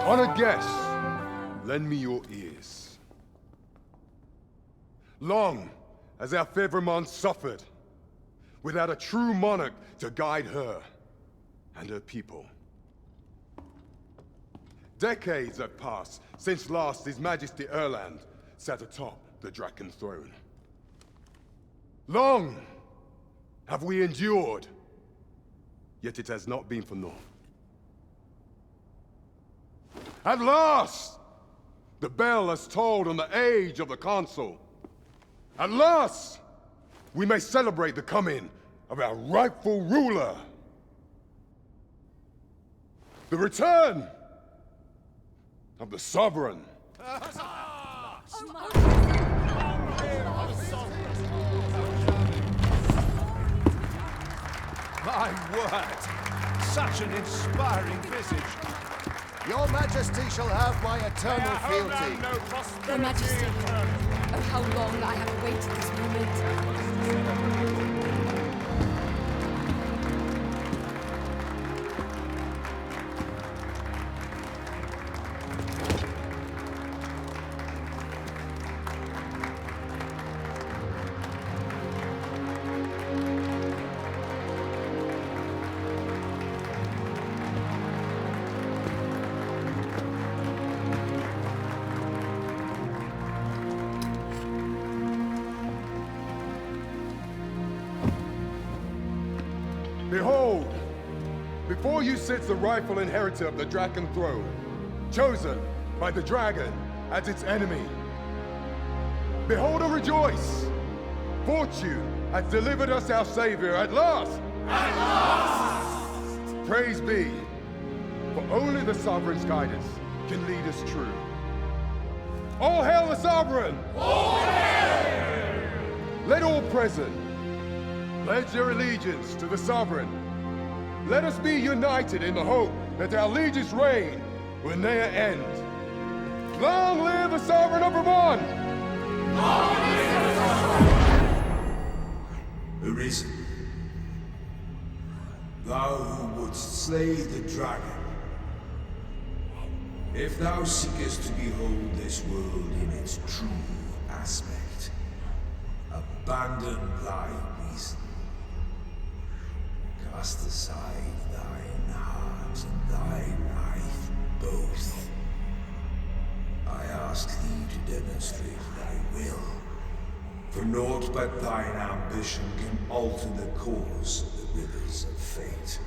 Honored guests, lend me your ears. Long has our Fevrimon suffered, without a true monarch to guide her and her people. Decades have passed since last His Majesty Erland sat atop the Draken throne. Long have we endured, yet it has not been for naught. At last, the bell has tolled on the age of the Council. At last, we may celebrate the coming of our rightful ruler. The return of the Sovereign. My word! Such an inspiring visage. Your Majesty shall have my eternal fealty. Your Majesty, oh how long I have awaited this moment. Behold, before you sits the rightful inheritor of the Draken throne, chosen by the dragon as its enemy. Behold and rejoice! Fortune has delivered us our savior at last! At last! Praise be, for only the Sovereign's guidance can lead us true. All hail the Sovereign! All hail! Let all present pledge their allegiance to the Sovereign. Let us be united in the hope that our liege's reign will ne'er end. Long live the Sovereign of Vermont! Long live the Sovereign! Arisen, thou who wouldst slay the dragon, if thou seekest to behold this world in its true aspect, abandon thy reason. Cast aside thine heart and thy life both. I ask thee to demonstrate thy will, for naught but thine ambition can alter the course of the rivers of fate.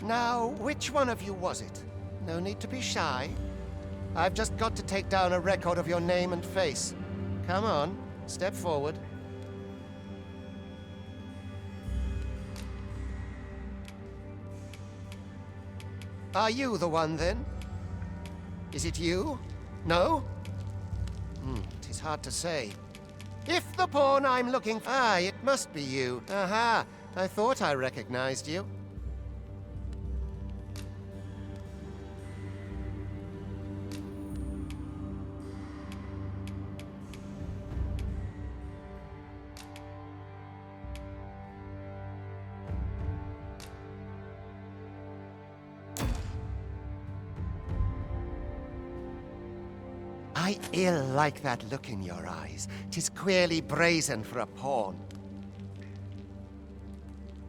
Now, which one of you was it? No need to be shy. I've just got to take down a record of your name and face. Come on, step forward. Are you the one, then? Is it you? No? It is hard to say. If the pawn I'm looking for... Ah, it must be you. Aha, I thought I recognized you. I ill like that look in your eyes. 'Tis queerly brazen for a pawn.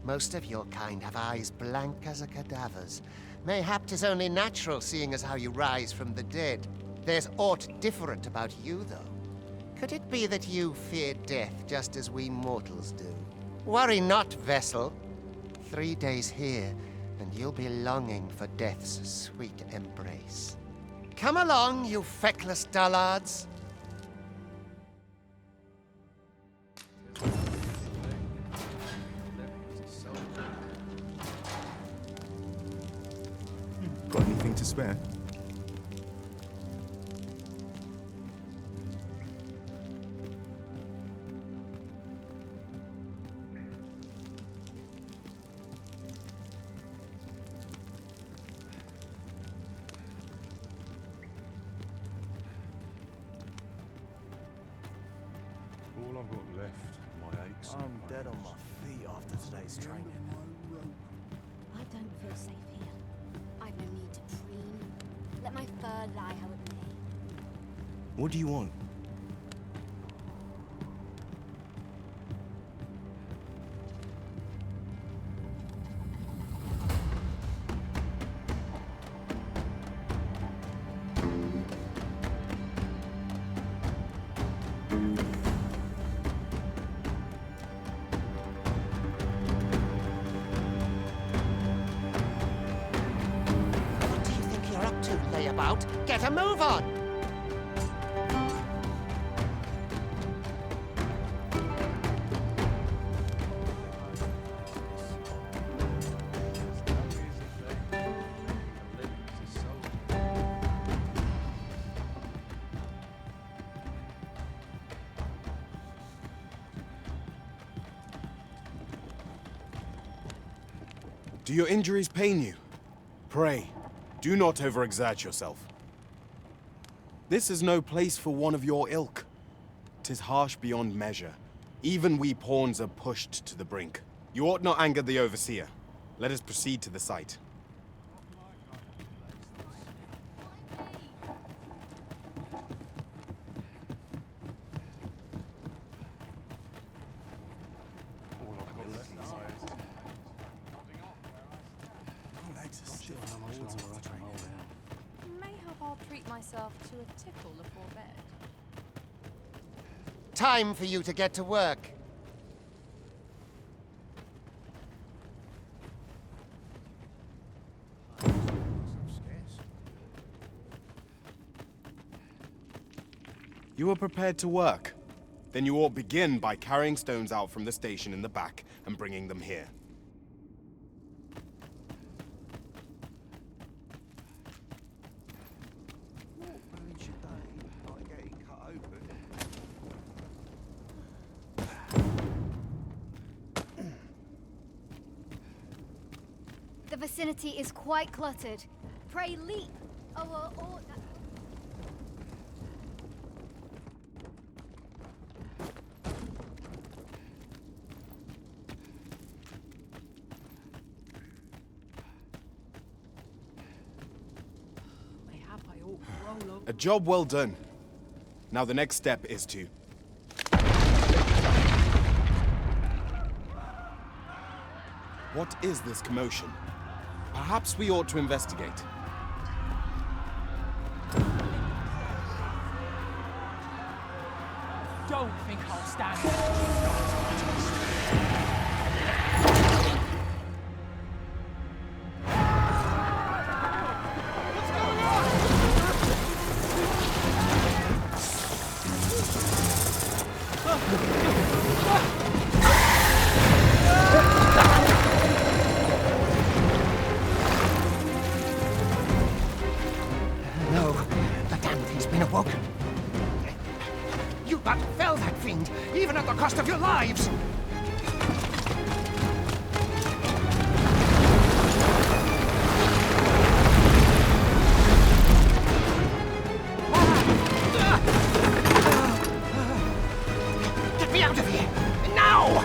Most of your kind have eyes blank as a cadaver's. Mayhap 'tis only natural, seeing as how you rise from the dead. There's aught different about you, though. Could it be that you fear death just as we mortals do? Worry not, vessel. 3 days here, and you'll be longing for death's sweet embrace. Come along, you feckless dullards. Got anything to spare? All I've got left, my aches. I'm dead on my feet after today's training. I don't feel safe here. I've no need to preen. Let my fur lie how it may. What do you want? What do you think you're up to, layabout? Get a move on! Do your injuries pain you? Pray, do not overexert yourself. This is no place for one of your ilk. 'Tis harsh beyond measure. Even we pawns are pushed to the brink. You ought not anger the overseer. Let us proceed to the site. Mayhap I'll treat myself to a tickle before bed. Time for you to get to work. You are prepared to work? Then you ought begin by carrying stones out from the station in the back and bringing them here. The vicinity is quite cluttered. Pray leap. Or Mayhap I ought to roll over. A job well done. Now the next step is to... What is this commotion? Perhaps we ought to investigate. Don't think I'll stand there. No, the damn thing's been awoken. You but fell that fiend, even at the cost of your lives! Get me out of here! Now!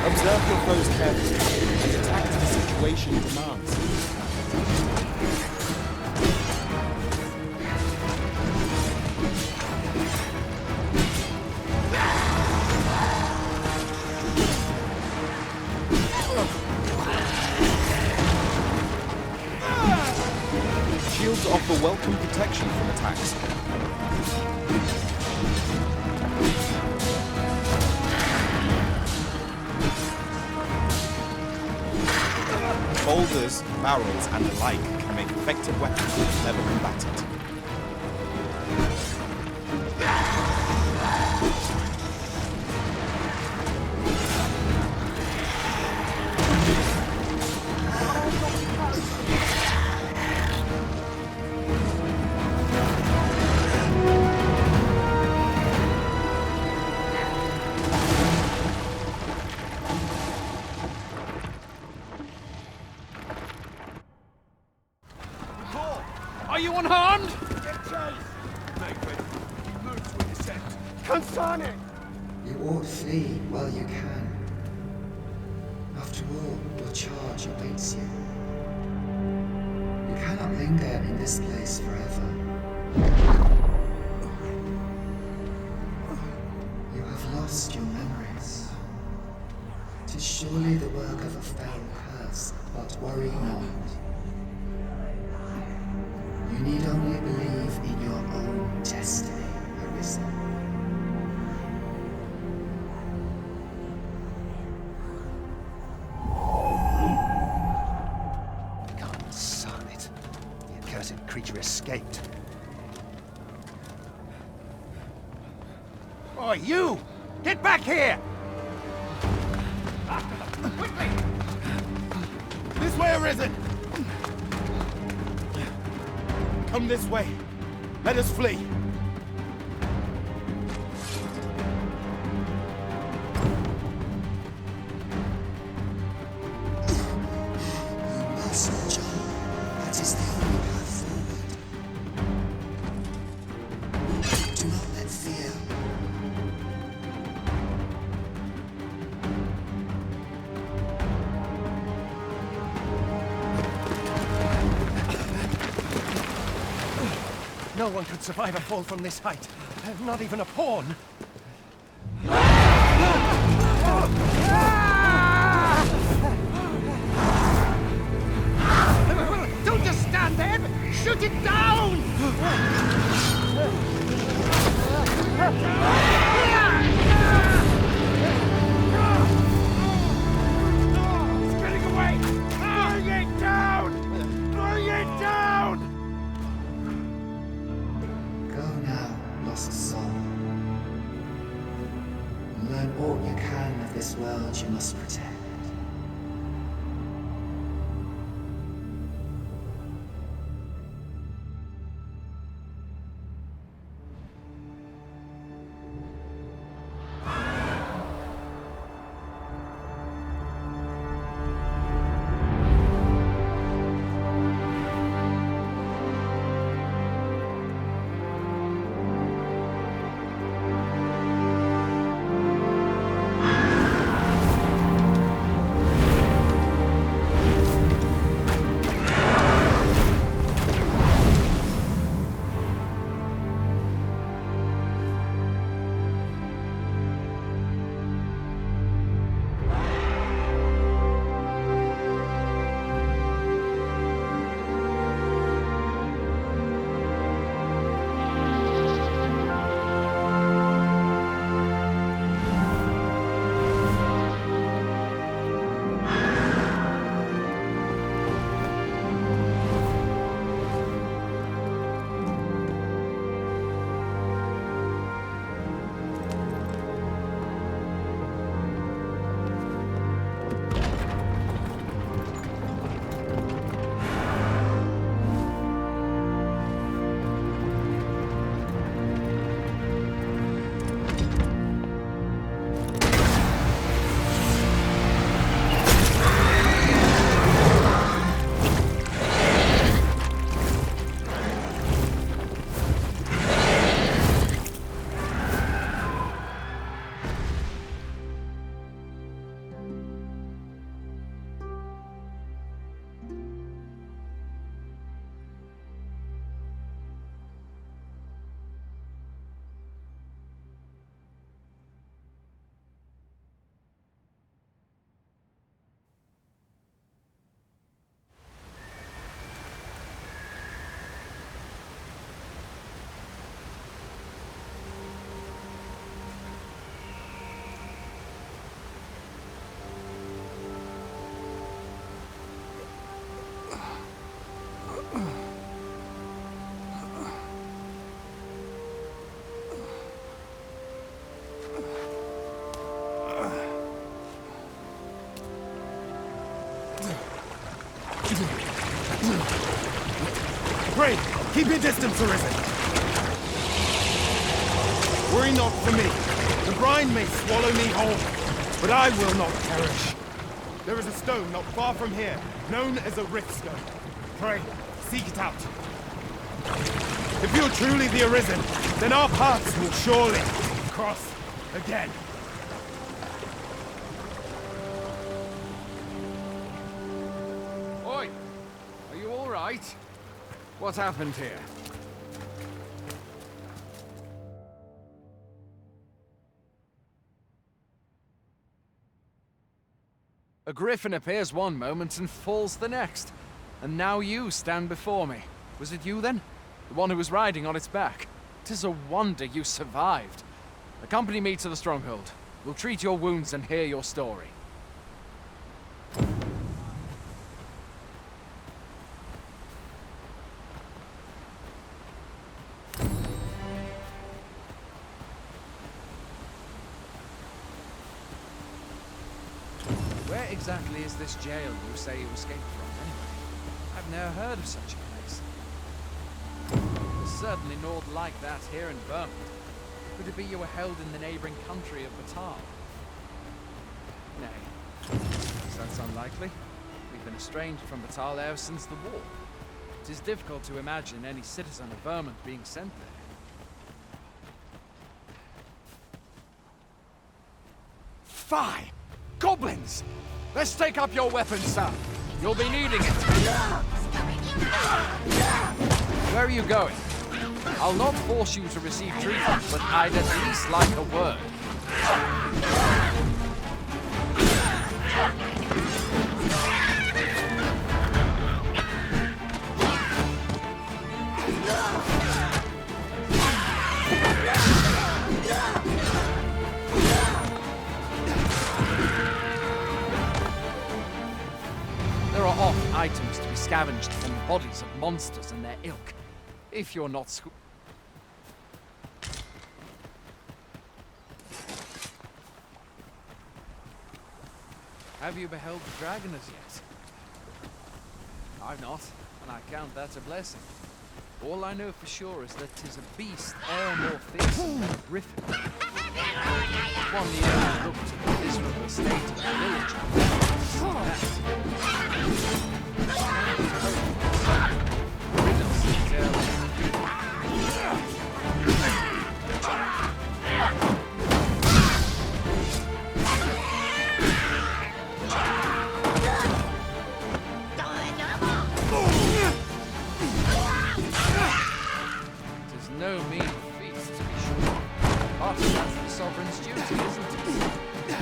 Observe your foes carefully and attack as the situation demands. shields offer welcome protection from attacks. Boulders, barrels, and the like can make effective weapons if never combated. Are you unharmed? Get chase! Make ready. Move to intercept. Consane! You ought flee while you can. After all, your charge awaits you. You cannot linger in this place forever. You have lost your memories. 'Tis surely the work of a foul curse, but worry not. You need only believe in your own destiny, Arisen. Sonnet. The accursed creature escaped. Oh, you! Get back here! This way, Arisen! Come this way. Let us flee. You must jump. That is the only path forward. Do not let fear. No one could survive a fall from this height. Not even a pawn. Don't just stand there! Shoot it down! It's getting away! Bring it down! Bring it down! Go now, lost soul. Learn all you can of this world you must protect. Pray, keep your distance, Arisen. Worry not for me. The brine may swallow me whole, but I will not perish. There is a stone not far from here, known as a rift stone. Pray, seek it out. If you're truly the Arisen, then our paths will surely cross again. Oi! Are you all right? What happened here? A griffin appears one moment and falls the next. And now you stand before me. Was it you then? The one who was riding on its back? 'Tis a wonder you survived. Accompany me to the stronghold. We'll treat your wounds and hear your story. Where exactly is this jail you say you escaped from, anyway? I've never heard of such a place. There's certainly naught like that here in Vermont. Could it be you were held in the neighboring country of Batal? Nay, that's unlikely. We've been estranged from Batal ever since the war. It is difficult to imagine any citizen of Vermont being sent there. Fie! Goblins! Let's take up your weapons, sir. You'll be needing it. Where are you going? I'll not force you to receive treatment, but I'd at least like a word. There are oft items to be scavenged from the bodies of monsters and their ilk. If you're not Have you beheld the dragon as yet? I've not, and I count that a blessing. All I know for sure is that 'tis a beast e'er more fearsome than a griffin. One year look to the miserable state of the village. No mean feat, to be sure. But that's the sovereign's duty, isn't it? The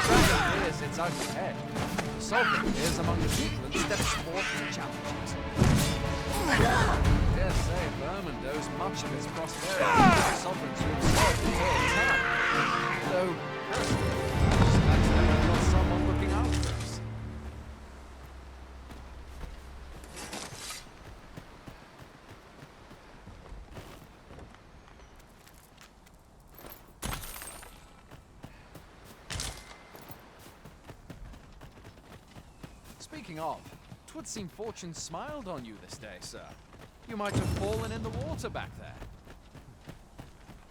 dragon rears its ugly head. The sovereign appears among the people and steps forth to challenge it. I dare say Vermont owes much of its prosperity to the sovereigns who have served the whole time. Though, personally, I suspect there is not someone looking out for us. Speaking of, 'twould seem fortune smiled on you this day, sir. You might have fallen in the water back there.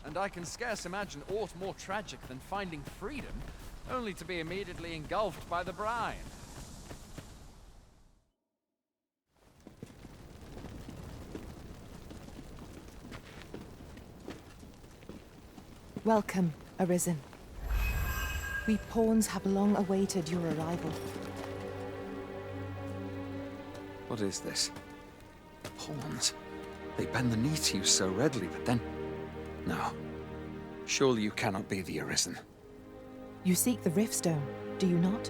And I can scarce imagine aught more tragic than finding freedom, only to be immediately engulfed by the brine. Welcome, Arisen. We pawns have long awaited your arrival. What is this? Pawns. They bend the knee to you so readily, but then... No. Surely you cannot be the Arisen. You seek the Riftstone, do you not?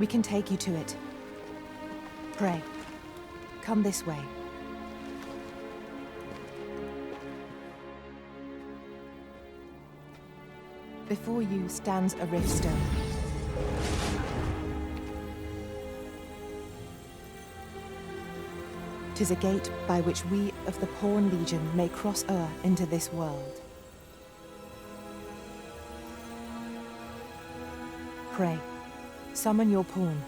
We can take you to it. Pray, come this way. Before you stands a Riftstone. 'Tis a gate by which we of the Pawn Legion may cross o'er into this world. Pray, summon your pawn.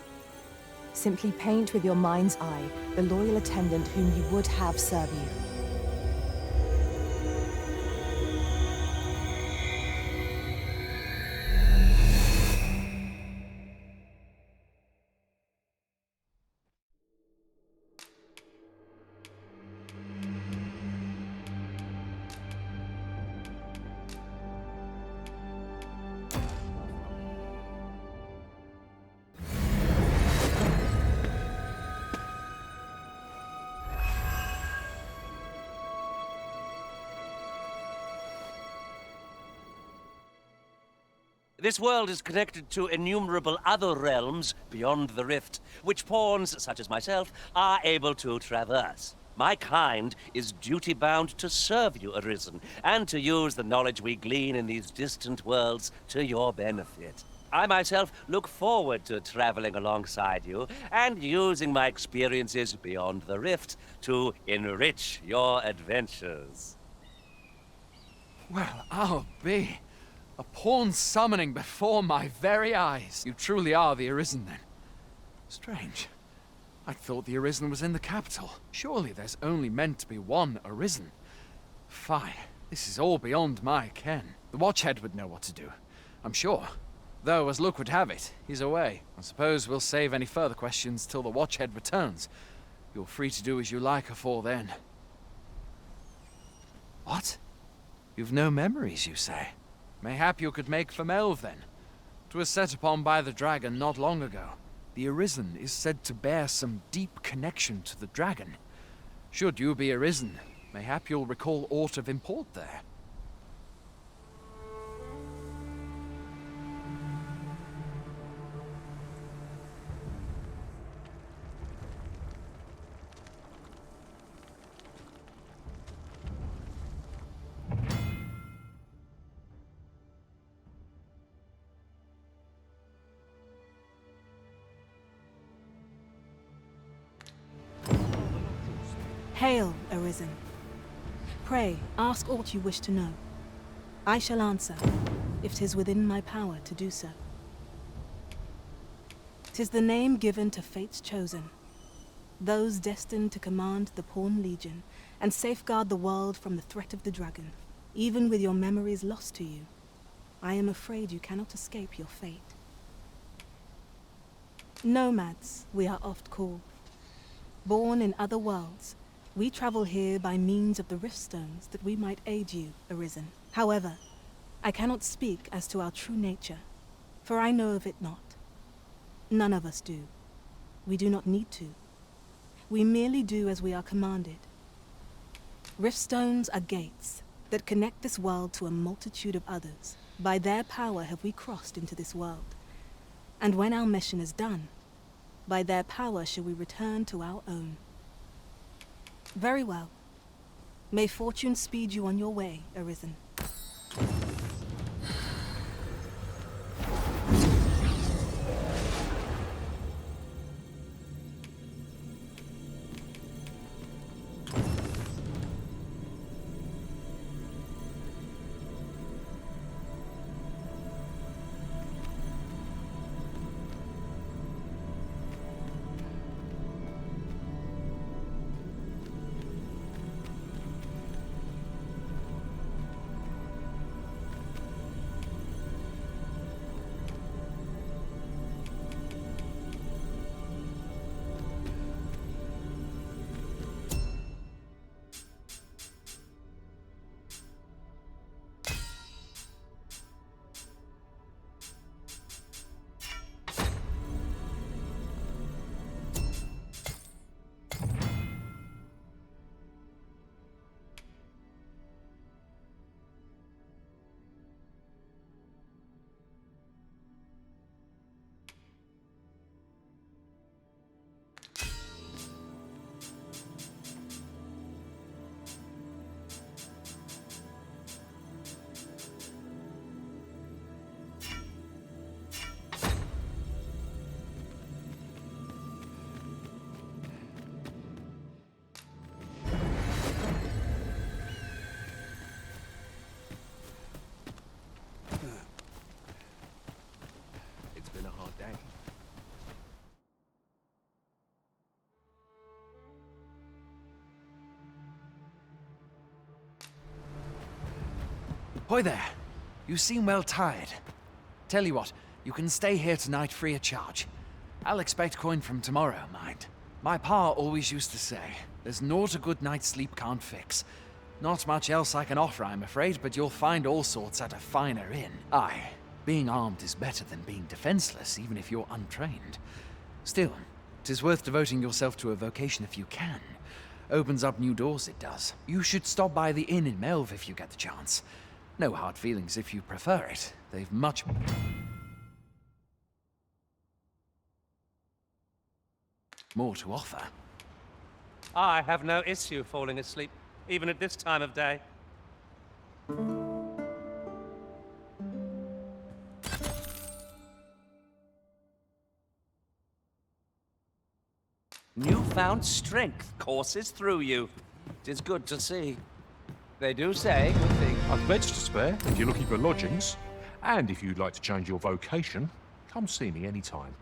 Simply paint with your mind's eye the loyal attendant whom you would have serve you. This world is connected to innumerable other realms beyond the rift, which pawns, such as myself, are able to traverse. My kind is duty-bound to serve you, Arisen, and to use the knowledge we glean in these distant worlds to your benefit. I myself look forward to traveling alongside you and using my experiences beyond the rift to enrich your adventures. Well, I'll be. A pawn summoning before my very eyes. You truly are the Arisen, then. Strange. I thought the Arisen was in the capital. Surely there's only meant to be one Arisen. Fie, this is all beyond my ken. The Watchhead would know what to do, I'm sure. Though, as luck would have it, he's away. I suppose we'll save any further questions till the Watchhead returns. You're free to do as you like afore then. What? You've no memories, you say? Mayhap you could make for Melve, then. 'Twas set upon by the dragon not long ago. The Arisen is said to bear some deep connection to the dragon. Should you be Arisen, mayhap you'll recall aught of import there. Hail, Arisen. Pray, ask aught you wish to know. I shall answer, if 'tis within my power to do so. 'Tis the name given to fate's chosen, those destined to command the Pawn Legion and safeguard the world from the threat of the dragon. Even with your memories lost to you, I am afraid you cannot escape your fate. Nomads, we are oft called. Born in other worlds, we travel here by means of the rift stones that we might aid you, Arisen. However, I cannot speak as to our true nature, for I know of it not. None of us do. We do not need to. We merely do as we are commanded. Rift stones are gates that connect this world to a multitude of others. By their power have we crossed into this world. And when our mission is done, by their power shall we return to our own. Very well. May fortune speed you on your way, Arisen. Hoy there. You seem well tired. Tell you what, you can stay here tonight free of charge. I'll expect coin from tomorrow, mind. My pa always used to say, there's naught a good night's sleep can't fix. Not much else I can offer, I'm afraid, but you'll find all sorts at a finer inn. Aye, being armed is better than being defenseless, even if you're untrained. Still, 'tis worth devoting yourself to a vocation if you can. Opens up new doors, it does. You should stop by the inn in Melve if you get the chance. No hard feelings if you prefer it. They've much more to offer. I have no issue falling asleep, even at this time of day. Newfound strength courses through you. 'Tis good to see. They do say good things. I've beds to spare if you're looking for lodgings. And if you'd like to change your vocation, come see me anytime.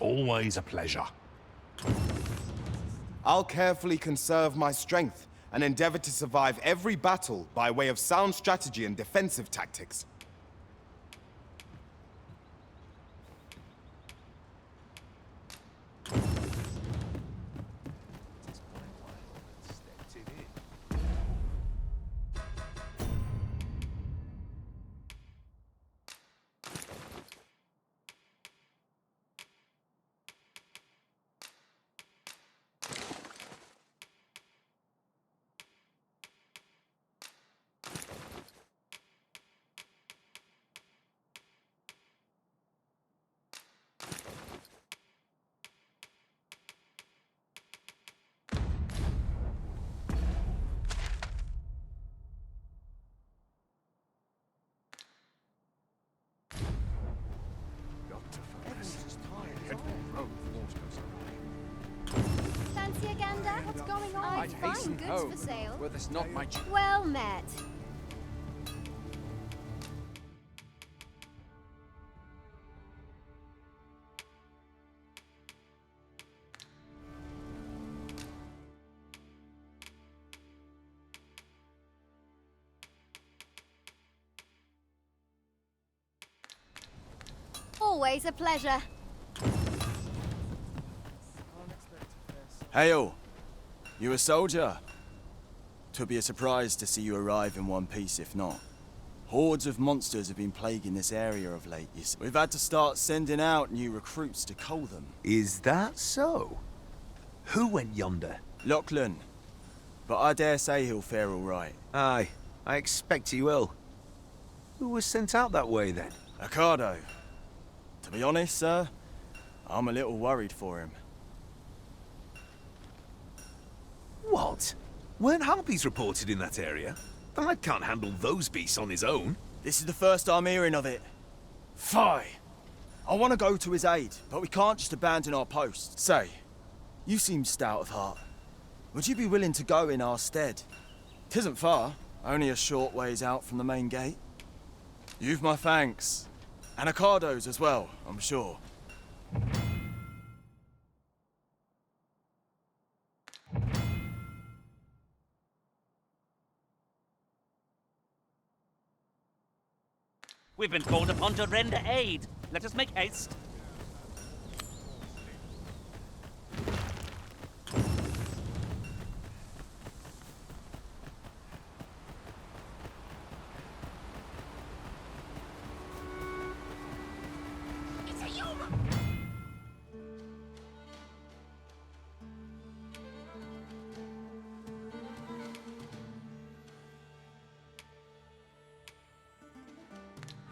Always a pleasure. I'll carefully conserve my strength and endeavor to survive every battle by way of sound strategy and defensive tactics. Fancy a gander? What's going on? I'd hasten Goods home, for sale. were this not my Well met. Always a pleasure. Hail! You a soldier? 'Twould be a surprise to see you arrive in one piece if not. Hordes of monsters have been plaguing this area of late. We've had to start sending out new recruits to cull them. Is that so? Who went yonder? Lachlan. But I dare say he'll fare all right. Aye, I expect he will. Who was sent out that way then? Ricardo. To be honest, sir, I'm a little worried for him. What? Weren't harpies reported in that area? The lad can't handle those beasts on his own. This is the first I'm hearing of it. Fie! I want to go to his aid, but we can't just abandon our post. Say, you seem stout of heart. Would you be willing to go in our stead? 'Tisn't far, only a short ways out from the main gate. You've my thanks. And Ricardo's as well, I'm sure. We've been called upon to render aid. Let us make haste.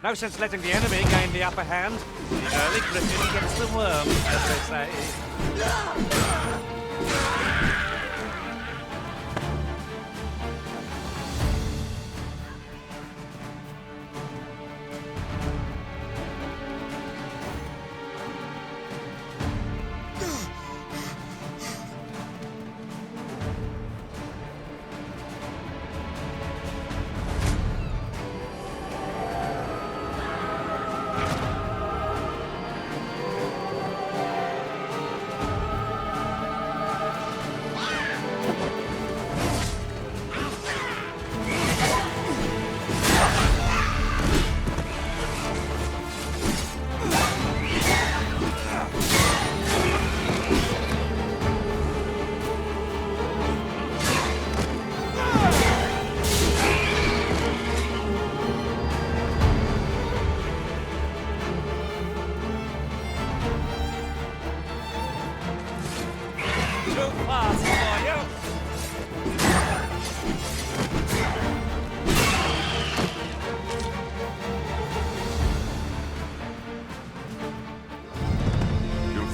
No sense letting the enemy gain the upper hand. The early griffin gets the worm, as they say.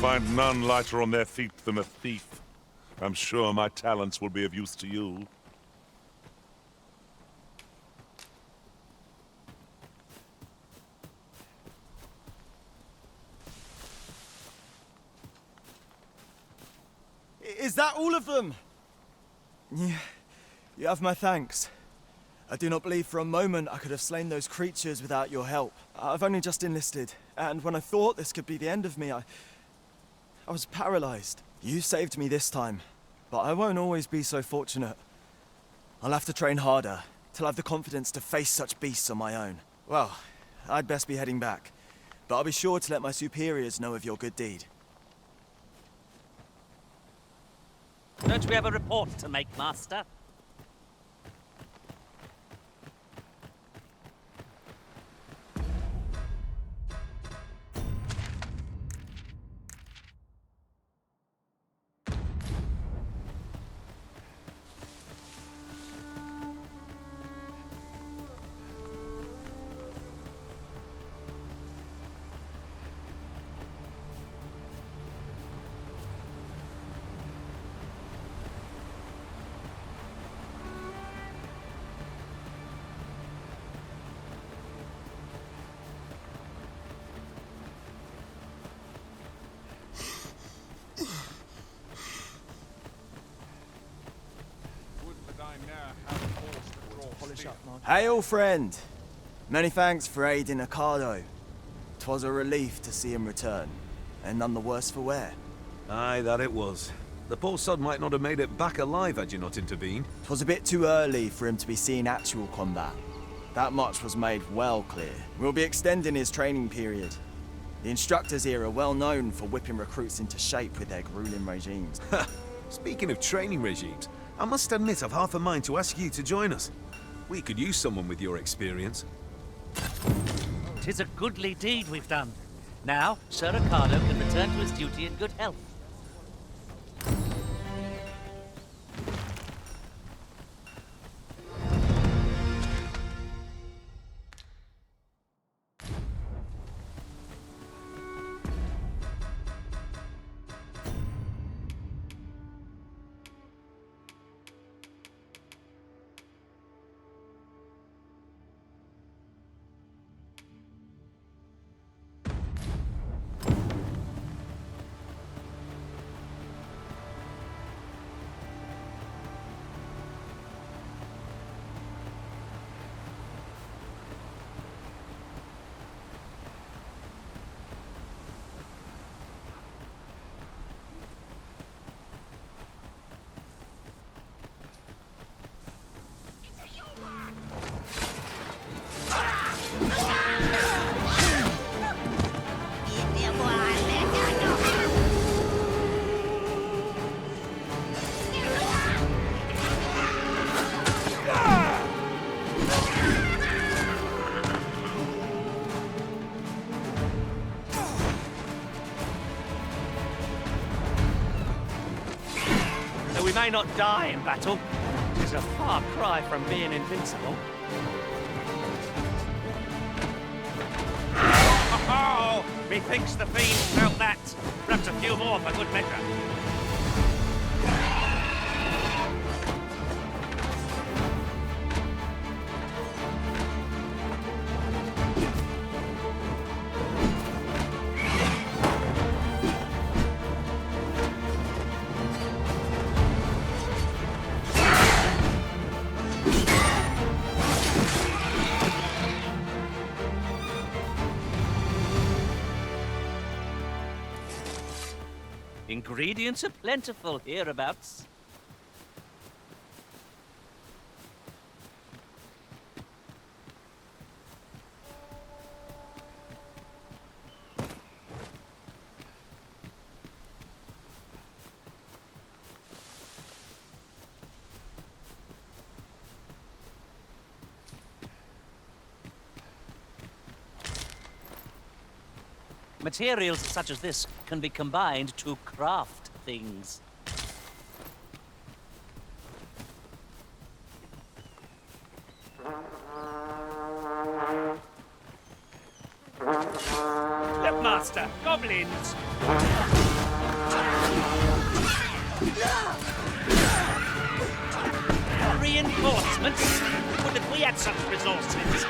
Find none lighter on their feet than a thief. I'm sure my talents will be of use to you. Is that all of them? Yeah, you have my thanks. I do not believe for a moment I could have slain those creatures without your help. I've only just enlisted, and when I thought this could be the end of me, I was paralyzed. You saved me this time, but I won't always be so fortunate. I'll have to train harder, till I have the confidence to face such beasts on my own. Well, I'd best be heading back, but I'll be sure to let my superiors know of your good deed. Don't we have a report to make, Master? Hail, friend! Many thanks for aiding Ocado. 'Twas a relief to see him return, and none the worse for wear. Aye, that it was. The poor sod might not have made it back alive had you not intervened. 'Twas a bit too early for him to be seeing actual combat. That much was made well clear. We'll be extending his training period. The instructors here are well known for whipping recruits into shape with their grueling regimes. Speaking of training regimes, I must admit I've half a mind to ask you to join us. We could use someone with your experience. 'Tis a goodly deed we've done. Now, Sir Ricardo can return to his duty in good health. We may not die in battle. It is a far cry from being invincible. Oh, methinks the fiend felt that. Perhaps a few more for good measure. Ingredients are plentiful hereabouts. Materials such as this can be combined to craft things. Master, goblins! Reinforcements? Would that we had such resources!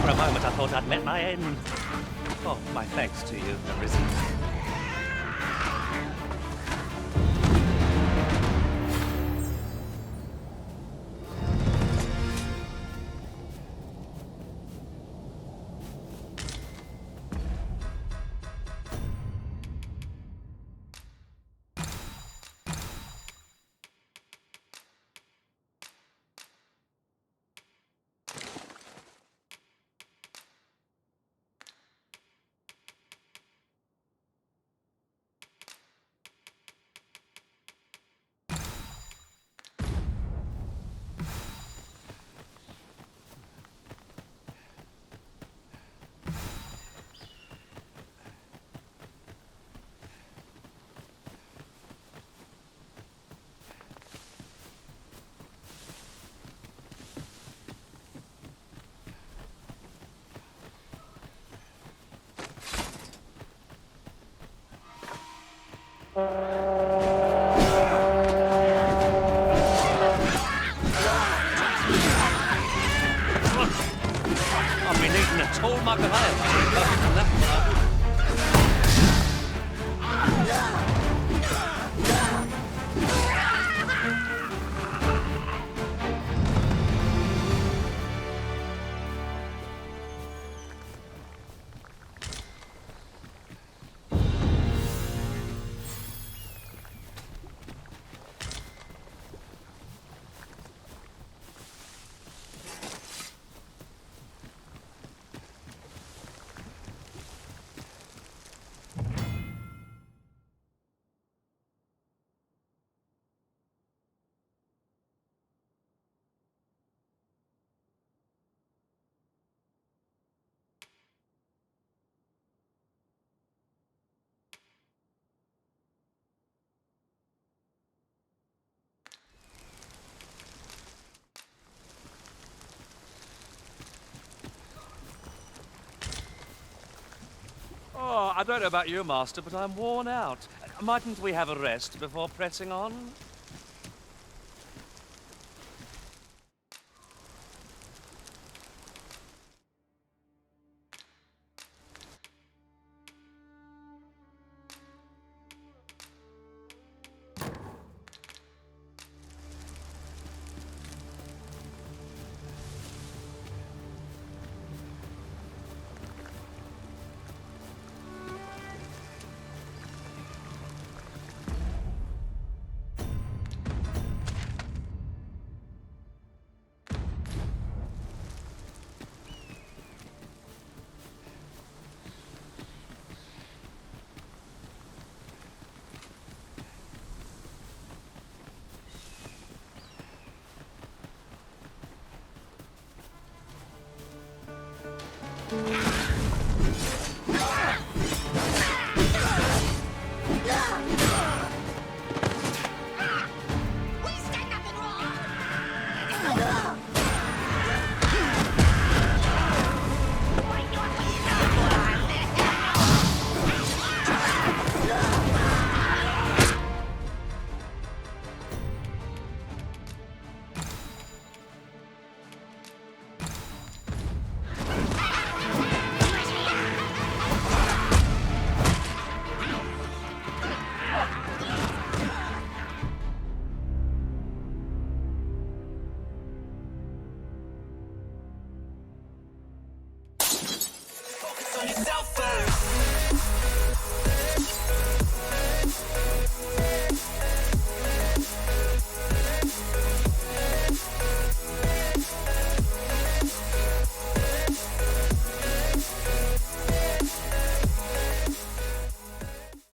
For a moment I thought I'd met my end. Oh, my thanks to you, Arisen. I'll be needing a tall mug of ale. Oh, I don't know about you, Master, but I'm worn out. Mightn't we have a rest before pressing on?